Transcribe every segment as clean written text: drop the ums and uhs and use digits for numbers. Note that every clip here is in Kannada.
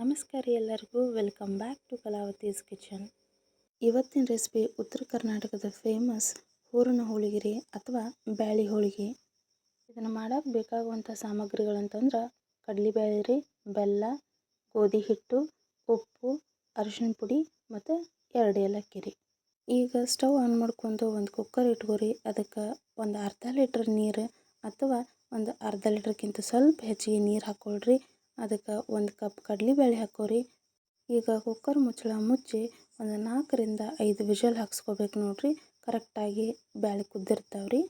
ನಮಸ್ಕಾರ ಎಲ್ಲರಿಗೂ welcome back to Kalavati's kitchen. ಇವತ್ತಿನ ರೆಸಿಪಿ ಉತ್ತರ ಕರ್ನಾಟಕದ ಫೇಮಸ್ ಹೂರಣ ಹೋಳಿಗೆ ಅಥವಾ ಬ್ಯಾಳಿ ಹೋಳಿಗೆ. ಇದನ್ನು ಮಾಡೋಕ್ಕೆ ಬೇಕಾಗುವಂಥ ಸಾಮಗ್ರಿಗಳಂತಂದ್ರೆ ಕಡಲೆಬೇಳೆ ರೀ, ಬೆಲ್ಲ, ಗೋಧಿ ಹಿಟ್ಟು, ಉಪ್ಪು, ಅರಿಶಿನ ಪುಡಿ ಮತ್ತು 2 ಏಲಕ್ಕಿ ರೀ. ಈಗ ಸ್ಟವ್ ಆನ್ ಮಾಡ್ಕೊಂಡು ಒಂದು ಕುಕ್ಕರ್ ಇಟ್ಕೋರಿ. ಅದಕ್ಕೆ ಒಂದು ಅರ್ಧ ಲೀಟ್ರ್ ನೀರು ಅಥವಾ ಒಂದು ಅರ್ಧ ಲೀಟ್ರ್ಗಿಂತ ಸ್ವಲ್ಪ ಹೆಚ್ಚಿಗೆ ನೀರು ಹಾಕ್ಕೊಳ್ರಿ. ಅದಕ್ಕೆ 1 ಕಪ್ ಕಡಲೆಬೇಳೆ ಹಾಕೋರಿ. ಈಗ ಕುಕ್ಕರ್ ಮುಚ್ಚಳ ಮುಚ್ಚಿ ಒಂದು 4 ರಿಂದ 5 ವಿಷಲ್ ಹಾಕ್ಸ್ಕೋಬೇಕು ನೋಡ್ರಿ. ಕರೆಕ್ಟಾಗಿ ಬ್ಯಾಳೆ ಕುದ್ದಿರ್ತಾವ್ರಿ.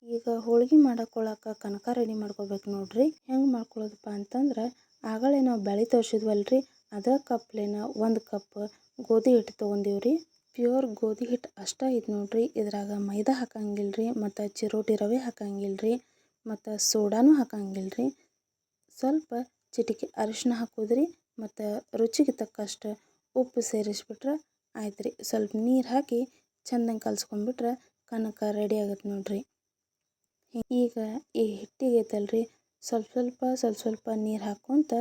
ಈಗ ಹೋಳಿಗೆ ಮಾಡ್ಕೊಳ್ಳೋಕೆ ಕನಕ ರೆಡಿ ಮಾಡ್ಕೋಬೇಕು ನೋಡ್ರಿ. ಹೆಂಗೆ ಮಾಡ್ಕೊಳ್ಳೋದಪ್ಪ ಅಂತಂದ್ರೆ ಆಗಲೇ ನಾವು ಬ್ಯಾಳೆ ತೋರಿಸಿದ್ವಲ್ರಿ, ಅದೇ ಕಪ್ಲೇನ 1 ಕಪ್ ಗೋಧಿ ಹಿಟ್ಟು ತೊಗೊಂಡಿವ್ರಿ. ಪ್ಯೂರ್ ಗೋಧಿ ಹಿಟ್ಟು ಅಷ್ಟೇ ಐತೆ ನೋಡ್ರಿ. ಇದ್ರಾಗ ಮೈದಾ ಹಾಕಂಗಿಲ್ರಿ, ಮತ್ತು ಚಿರೋಟಿ ರವೆ ಹಾಕಂಗಿಲ್ರಿ, ಮತ್ತು ಸೋಡಾನು ಹಾಕಂಗಿಲ್ರಿ. ಸ್ವಲ್ಪ ಚಿಟಿಕೆ ಅರಿಶಿನ ಹಾಕೋದ್ರಿ, ಮತ್ತು ರುಚಿಗೆ ತಕ್ಕಷ್ಟು ಉಪ್ಪು ಸೇರಿಸ್ಬಿಟ್ರೆ ಆಯ್ತು ರೀ. ಸ್ವಲ್ಪ ನೀರು ಹಾಕಿ ಚೆಂದಂಗೆ ಕಲ್ಸ್ಕೊಂಡ್ಬಿಟ್ರೆ ಕನಕ ರೆಡಿ ಆಗುತ್ತೆ ನೋಡ್ರಿ. ಈಗ ಈ ಹಿಟ್ಟಿಗೆ ಐತಲ್ರಿ, ಸ್ವಲ್ಪ ನೀರು ಹಾಕ್ಕೊಂತ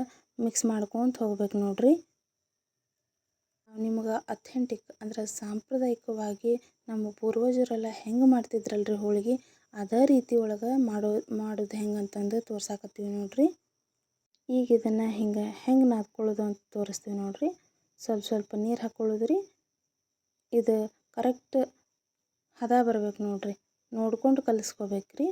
ಮಿಕ್ಸ್ ಮಾಡ್ಕೊತ ಹೋಗ್ಬೇಕು ನೋಡ್ರಿ. ನಿಮ್ಗೆ ಅಥೆಂಟಿಕ್ ಅಂದ್ರೆ ಸಾಂಪ್ರದಾಯಿಕವಾಗಿ ನಮ್ಮ ಪೂರ್ವಜರೆಲ್ಲ ಹೆಂಗೆ ಮಾಡ್ತಿದ್ರಲ್ರಿ ಹೋಳಿಗೆ, ಅದೇ ರೀತಿ ಒಳಗೆ ಮಾಡೋದು ಹೆಂಗಂತಂದು ತೋರ್ಸಾಕತ್ತೀವಿ ನೋಡ್ರಿ. ಈಗ ಇದನ್ನು ಹೆಂಗೆ ನಾದ್ಕೊಳ್ಳೋದು ಅಂತ ತೋರಿಸ್ತೀವಿ ನೋಡ್ರಿ. ಸ್ವಲ್ಪ ನೀರು ಹಾಕ್ಕೊಳ್ಳೋದ್ರಿ. ಇದು ಕರೆಕ್ಟ್ ಹದ ಬರ್ಬೇಕು ನೋಡ್ರಿ, ನೋಡ್ಕೊಂಡು ಕಲಿಸ್ಕೋಬೇಕ್ರಿ.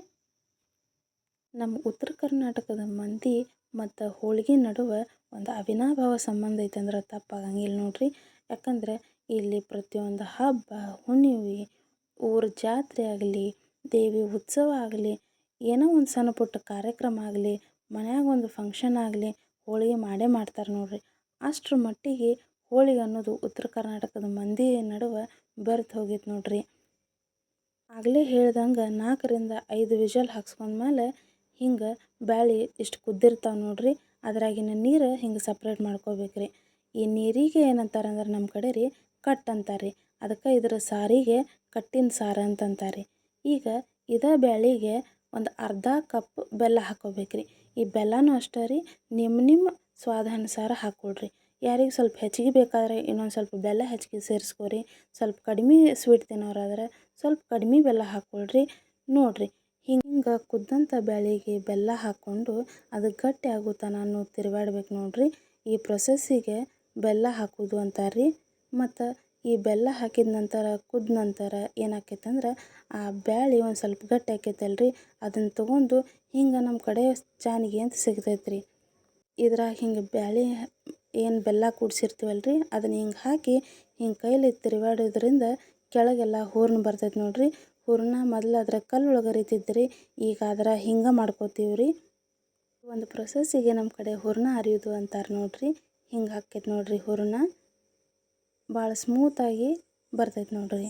ನಮ್ಮ ಉತ್ತರ ಕರ್ನಾಟಕದ ಮಂದಿ ಮತ್ತು ಹೋಳಿಗೆ ನಡುವೆ ಒಂದು ಅವಿನಾಭಾವ ಸಂಬಂಧ ಐತೆ ಅಂದ್ರೆ ತಪ್ಪಾಗಂಗಿಲ್ಲ ನೋಡ್ರಿ. ಯಾಕಂದರೆ ಇಲ್ಲಿ ಪ್ರತಿಯೊಂದು ಹಬ್ಬ ಹುಣ್ಣಿಮೆ, ಊರ ಜಾತ್ರೆ ಆಗಲಿ, ದೇವಿ ಉತ್ಸವ ಆಗಲಿ, ಏನೋ ಒಂದು ಸಣ್ಣ ಪುಟ್ಟ ಕಾರ್ಯಕ್ರಮ ಆಗಲಿ, ಮನ್ಯಾಗ ಒಂದು ಫಂಕ್ಷನ್ ಆಗಲಿ, ಹೋಳಿಗೆ ಮಾಡೇ ಮಾಡ್ತಾರೆ ನೋಡ್ರಿ. ಅಷ್ಟರ ಮಟ್ಟಿಗೆ ಹೋಳಿಗೆ ಅನ್ನೋದು ಉತ್ತರ ಕರ್ನಾಟಕದ ಮಂದಿ ನಡುವೆ ಬೆರ್ತು ಹೋಗೈತೆ ನೋಡ್ರಿ. ಆಗಲೇ ಹೇಳ್ದಂಗೆ 4 ರಿಂದ 5 ವಿಷಲ್ ಹಾಕ್ಸ್ಕೊಂಡ್ಮೇಲೆ ಹಿಂಗೆ ಬ್ಯಾಳೆ ಇಷ್ಟು ಕುದ್ದಿರ್ತಾವೆ ನೋಡ್ರಿ. ಅದ್ರಾಗಿನ ನೀರು ಹಿಂಗೆ ಸಪ್ರೇಟ್ ಮಾಡ್ಕೋಬೇಕ್ರಿ. ಈ ನೀರಿಗೆ ಏನಂತಾರೆ ಅಂದ್ರೆ ನಮ್ಮ ಕಡೆ ರೀ ಕಟ್ ಅಂತಾರೆ ರೀ. ಅದಕ್ಕೆ ಇದ್ರ ಸಾರಿಗೆ ಕಟ್ಟಿನ ಸಾರು ಅಂತಂತಾರೆ. ಈಗ ಇದೇ ಬ್ಯಾಳಿಗೆ ಒಂದು ಅರ್ಧ ಕಪ್ ಬೆಲ್ಲ ಹಾಕ್ಕೋಬೇಕ್ರಿ. ಈ ಬೆಲ್ಲನೂ ಅಷ್ಟೇ ರೀ, ನಿಮ್ಮ ಸ್ವಾದಾನುಸಾರ ಹಾಕ್ಕೊಳ್ರಿ. ಯಾರಿಗೆ ಸ್ವಲ್ಪ ಹೆಚ್ಚಿಗೆ ಬೇಕಾದರೆ ಇನ್ನೊಂದು ಸ್ವಲ್ಪ ಬೆಲ್ಲ ಹೆಚ್ಚಿಗೆ ಸೇರಿಸ್ಕೊರಿ. ಸ್ವಲ್ಪ ಕಡಿಮೆ ಸ್ವೀಟ್ ತಿನ್ನೋರಾದ್ರೆ ಸ್ವಲ್ಪ ಕಡಿಮೆ ಬೆಲ್ಲ ಹಾಕ್ಕೊಳ್ರಿ. ನೋಡಿರಿ, ಹಿಂಗೆ ಕುದ್ದಂಥ ಬ್ಯಾಳಿಗೆ ಬೆಲ್ಲ ಹಾಕ್ಕೊಂಡು ಅದು ಗಟ್ಟಿ ಆಗೋ ತನಕ ತಿರುವಾಡ್ಬೇಕು ನೋಡ್ರಿ. ಈ ಪ್ರೊಸೆಸ್ಸಿಗೆ ಬೆಲ್ಲ ಹಾಕೋದು ಅಂತಾರೆ ರೀ. ಮತ್ತು ಈ ಬೆಲ್ಲ ಹಾಕಿದ ನಂತರ ಕುದ್ದ ನಂತರ ಏನಾಕೈತೆ ಅಂದ್ರೆ ಆ ಬ್ಯಾಳೆ ಒಂದು ಸ್ವಲ್ಪ ಗಟ್ಟಿ ಆಕೈತಲ್ರಿ, ಅದನ್ನು ತೊಗೊಂಡು ಹಿಂಗೆ ನಮ್ಮ ಕಡೆ ಚಾನಿಗೆ ಅಂತ ಸಿಗ್ತೈತೆ ರೀ. ಇದ್ರಾಗ ಹಿಂಗೆ ಬ್ಯಾಳೆ ಏನು ಬೆಲ್ಲ ಕೂಡಿಸಿರ್ತೀವಲ್ರಿ, ಅದನ್ನು ಹಿಂಗೆ ಹಾಕಿ ಹಿಂಗೆ ಕೈಲಿ ತಿರುವಾಡೋದ್ರಿಂದ ಕೆಳಗೆಲ್ಲ ಹೂರ್ಣ ಬರ್ತೈತೆ ನೋಡ್ರಿ. ಹೂರ್ಣ ಮೊದಲು ಅದ್ರ ಕಲ್ಲೊಳಗೆ ಅರಿತಿದ್ರಿ, ಈಗ ಅದರ ಹಿಂಗೆ ಮಾಡ್ಕೋತೀವಿ ರೀ. ಒಂದು ಪ್ರೊಸೆಸ್ಸಿಗೆ ನಮ್ಮ ಕಡೆ ಹೂರ್ಣ ಅರಿಯೋದು ಅಂತಾರೆ ನೋಡ್ರಿ. ಹಿಂಗೆ ಹಾಕೈತೆ ನೋಡ್ರಿ ಹೂರ್ಣ. ಭಾಳ ಸ್ಮೂತಾಗಿ ಬರ್ತೈತೆ ನೋಡ್ರಿ.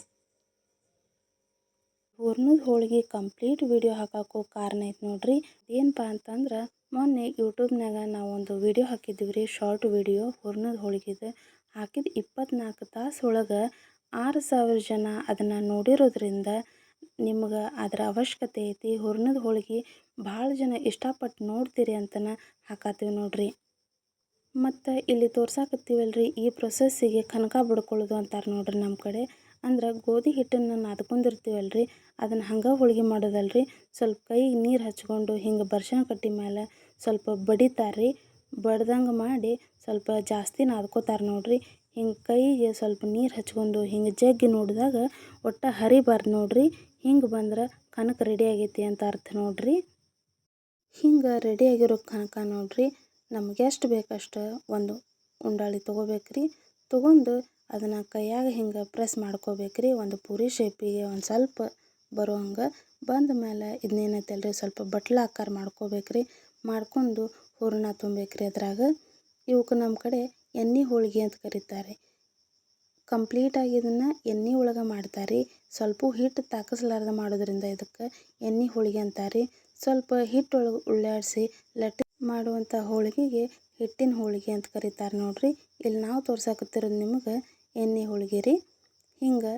ಹೂರ್ಣದ ಹೋಳಿಗೆ ಕಂಪ್ಲೀಟ್ ವಿಡಿಯೋ ಹಾಕೋಕ್ಕೂ ಕಾರಣ ಐತೆ ನೋಡ್ರಿ. ಏನಪ್ಪ ಅಂತಂದ್ರೆ ಮೊನ್ನೆ ಯೂಟ್ಯೂಬ್ನಾಗ ನಾವು ಒಂದು ವಿಡಿಯೋ ಹಾಕಿದ್ದೀವಿ ರೀ, ಶಾರ್ಟ್ ವಿಡಿಯೋ ಹೂರ್ಣದ ಹೋಳಿಗೆದು. ಹಾಕಿದ 24 ತಾಸು ಒಳಗೆ 6000 ಜನ ಅದನ್ನು ನೋಡಿರೋದ್ರಿಂದ ನಿಮ್ಗೆ ಅದರ ಅವಶ್ಯಕತೆ ಐತಿ. ಹೂರ್ಣದ ಹೋಳಿಗೆ ಭಾಳ ಜನ ಇಷ್ಟಪಟ್ಟು ನೋಡ್ತೀರಿ ಅಂತನ ಹಾಕತ್ತೀವಿ ನೋಡ್ರಿ. ಮತ್ತು ಇಲ್ಲಿ ತೋರ್ಸಾಕತ್ತೀವಲ್ರಿ, ಈ ಪ್ರೊಸೆಸ್ಸಿಗೆ ಕನಕ ಬಡ್ಕೊಳ್ಳೋದು ಅಂತಾರೆ ನೋಡ್ರಿ ನಮ್ಮ ಕಡೆ. ಅಂದ್ರೆ ಗೋಧಿ ಹಿಟ್ಟನ್ನು ನಾದ್ಕೊಂಡಿರ್ತೀವಲ್ರಿ, ಅದನ್ನು ಹಂಗೆ ಹೋಳಿಗೆ ಮಾಡೋದಲ್ರಿ. ಸ್ವಲ್ಪ ಕೈಗೆ ನೀರು ಹಚ್ಕೊಂಡು ಹಿಂಗೆ ಬರ್ಶನ ಕಟ್ಟಿ ಮೇಲೆ ಸ್ವಲ್ಪ ಬಡಿತಾರೆ ರೀ. ಬಡ್ದಂಗೆ ಮಾಡಿ ಸ್ವಲ್ಪ ಜಾಸ್ತಿ ನಾದ್ಕೋತಾರೆ ನೋಡ್ರಿ. ಹಿಂಗೆ ಕೈಗೆ ಸ್ವಲ್ಪ ನೀರು ಹಚ್ಕೊಂಡು ಹಿಂಗೆ ಜಗ್ಗಿ ನೋಡಿದಾಗ ಒಟ್ಟು ಹರಿಬಾರ್ದು ನೋಡ್ರಿ. ಹಿಂಗೆ ಬಂದ್ರೆ ಕನಕ ರೆಡಿ ಆಗೈತಿ ಅಂತ ಅರ್ಥ ನೋಡ್ರಿ. ಹಿಂಗೆ ರೆಡಿಯಾಗಿರೋ ಕನಕ ನೋಡ್ರಿ, ನಮ್ಗೆ ಎಷ್ಟು ಬೇಕಷ್ಟು ಒಂದು ಉಂಡಾಳಿ ತೊಗೋಬೇಕ್ರಿ. ತೊಗೊಂಡು ಅದನ್ನು ಕೈಯಾಗ ಹಿಂಗೆ ಪ್ರೆಸ್ ಮಾಡ್ಕೋಬೇಕ್ರಿ. ಒಂದು ಪೂರಿ ಶೇಪಿಗೆ ಒಂದು ಸ್ವಲ್ಪ ಬರೋ ಹಂಗೆ ಬಂದ ಮೇಲೆ ಇದನ್ನೇನೈತಲ್ರಿ ಸ್ವಲ್ಪ ಬಟ್ಲ ಆಕಾರ ಮಾಡ್ಕೋಬೇಕ್ರಿ. ಮಾಡ್ಕೊಂಡು ಹೂರಣ ತುಂಬಬೇಕ್ರಿ ಅದ್ರಾಗ. ಇವಕ್ಕೆ ನಮ್ಮ ಕಡೆ ಎಣ್ಣೆ ಹೋಳಿಗೆ ಅಂತ ಕರೀತಾರೆ. ಕಂಪ್ಲೀಟಾಗಿ ಇದನ್ನು ಎಣ್ಣೆ ಒಳಗೆ ಮಾಡ್ತಾರೆ. ಸ್ವಲ್ಪ ಹಿಟ್ಟು ತಾಕಿಸ್ಲಾರ್ದೆ ಮಾಡೋದ್ರಿಂದ ಇದಕ್ಕೆ ಎಣ್ಣೆ ಹೋಳಿಗೆ ಅಂತಾರೆ. ಸ್ವಲ್ಪ ಹಿಟ್ಟೊಳಗೆ ಉಳ್ಳಾಡಿಸಿ ಲಟ್ಟಿ ಮಾಡುವಂಥ ಹೋಳಿಗೆಗೆ ಹಿಟ್ಟಿನ ಹೋಳಿಗೆ ಅಂತ ಕರೀತಾರೆ ನೋಡ್ರಿ. ಇಲ್ಲಿ ನಾವು ತೋರ್ಸಾಕತ್ತಿರೋದು ನಿಮಗೆ ಎಣ್ಣೆ ಹೋಳಿಗೆ ರೀ. ಹಿಂಗೆ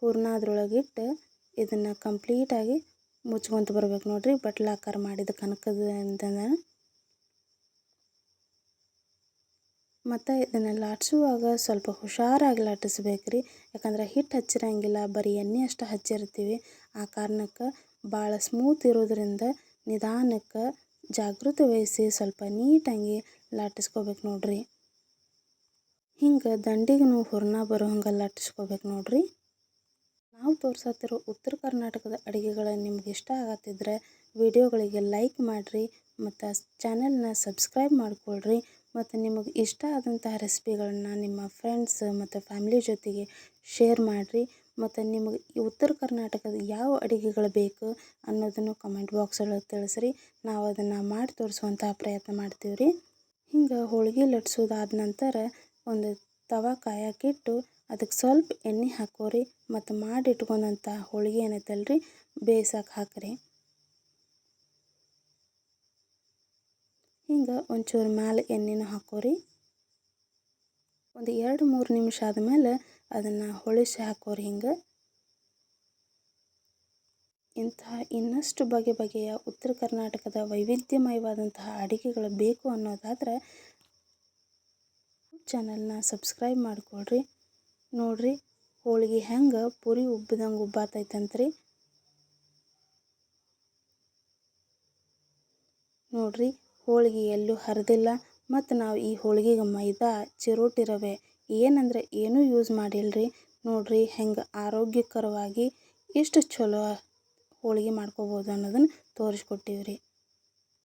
ಹೂರ್ಣ ಅದ್ರೊಳಗಿಟ್ಟು ಇದನ್ನು ಕಂಪ್ಲೀಟಾಗಿ ಮುಚ್ಕೊಂತ ಬರ್ಬೇಕು ನೋಡ್ರಿ. ಬಟ್ಲಾಕಾರ ಮಾಡಿದ ಕನಕದ ಅಂತಂದ್ರೆ ಮತ್ತು ಇದನ್ನು ಲಾಟ್ಸುವಾಗ ಸ್ವಲ್ಪ ಹುಷಾರಾಗಿ ಲಾಟಿಸ್ಬೇಕು ರೀ. ಯಾಕಂದ್ರೆ ಹಿಟ್ಟು ಹಚ್ಚಿರಂಗಿಲ್ಲ, ಬರೀ ಎಣ್ಣೆ ಅಷ್ಟು ಹಚ್ಚಿರ್ತೀವಿ. ಆ ಕಾರಣಕ್ಕೆ ಭಾಳ ಸ್ಮೂತ್ ಇರೋದ್ರಿಂದ ನಿಧಾನಕ್ಕೆ ಜಾಗೃತಿ ವಹಿಸಿ ಸ್ವಲ್ಪ ನೀಟಾಗಿ ಲಾಟಿಸ್ಕೋಬೇಕು ನೋಡ್ರಿ. ಹಿಂಗೆ ದಂಡಿಗೂ ಹುರ್ನ ಬರೋ ಹಂಗೆ ಲಾಟಿಸ್ಕೋಬೇಕು ನೋಡ್ರಿ. ನಾವು ತೋರ್ಸತ್ತಿರೋ ಉತ್ತರ ಕರ್ನಾಟಕದ ಅಡುಗೆಗಳು ನಿಮ್ಗೆ ಇಷ್ಟ ಆಗತ್ತಿದ್ರೆ ವಿಡಿಯೋಗಳಿಗೆ ಲೈಕ್ ಮಾಡಿರಿ ಮತ್ತು ಚಾನೆಲ್ನ ಸಬ್ಸ್ಕ್ರೈಬ್ ಮಾಡ್ಕೊಳ್ರಿ. ಮತ್ತು ನಿಮಗೆ ಇಷ್ಟ ಆದಂತಹ ರೆಸಿಪಿಗಳನ್ನ ನಿಮ್ಮ ಫ್ರೆಂಡ್ಸ್ ಮತ್ತು ಫ್ಯಾಮಿಲಿ ಜೊತೆಗೆ ಶೇರ್ ಮಾಡಿರಿ. ಮತ್ತು ನಿಮಗೆ ಈ ಉತ್ತರ ಕರ್ನಾಟಕದ ಯಾವ ಅಡುಗೆಗಳು ಬೇಕು ಅನ್ನೋದನ್ನು ಕಮೆಂಟ್ ಬಾಕ್ಸೊಳಗೆ ತಿಳಿಸ್ರಿ. ನಾವು ಅದನ್ನು ಮಾಡಿ ತೋರಿಸುವಂತಹ ಪ್ರಯತ್ನ ಮಾಡ್ತೀವಿ ರೀ. ಹಿಂಗೆ ಹೋಳಿಗೆ ಲಟ್ಸೋದಾದ ನಂತರ ಒಂದು ತವಾ ಕಾಯಕ್ಕಿಟ್ಟು ಅದಕ್ಕೆ ಸ್ವಲ್ಪ ಎಣ್ಣೆ ಹಾಕೋರಿ ಮತ್ತು ಮಾಡಿಟ್ಕೊಂಡಂಥ ಹೋಳಿಗೆ ಏನೈತಲ್ರಿ ಬೇಯಿಸಕ್ಕೆ ಹಾಕಿರಿ. ಹಿಂಗೆ ಒಂಚೂರು ಮ್ಯಾಲೆ ಎಣ್ಣೆನೂ ಹಾಕೋರಿ. ಒಂದು 2-3 ನಿಮಿಷ ಆದಮೇಲೆ ಅದನ್ನು ಹೊಳಿಸಿ ಹಾಕೋರಿ. ಹಿಂಗೆ ಇಂತಹ ಇನ್ನಷ್ಟು ಬಗೆಯ ಉತ್ತರ ಕರ್ನಾಟಕದ ವೈವಿಧ್ಯಮಯವಾದಂತಹ ಅಡುಗೆಗಳು ಬೇಕು ಅನ್ನೋದಾದ್ರೆ ಚಾನಲ್ನ ಸಬ್ಸ್ಕ್ರೈಬ್ ಮಾಡ್ಕೊಳ್ರಿ. ನೋಡ್ರಿ ಹೋಳಿಗೆ ಹೆಂಗೆ ಪುರಿ ಉಬ್ಬಿದಂಗೆ ಉಬ್ಬಾತೈತಂತ್ರಿ. ನೋಡ್ರಿ ಹೋಳಿಗೆ ಎಲ್ಲೂ ಹರಿದಿಲ್ಲ. ಮತ್ತು ನಾವು ಈ ಹೋಳಿಗೆಗೆ ಮೈದಾ, ಚಿರೋಟಿ ರವೆ ಏನಂದ್ರೆ ಏನೂ ಯೂಸ್ ಮಾಡಿಲ್ರಿ. ನೋಡ್ರಿ ಹೆಂಗೆ ಆರೋಗ್ಯಕರವಾಗಿ ಎಷ್ಟು ಚಲೋ ಹೋಳಿಗೆ ಮಾಡ್ಕೋಬೋದು ಅನ್ನೋದನ್ನು ತೋರಿಸ್ಕೊಟ್ಟಿವ್ರಿ.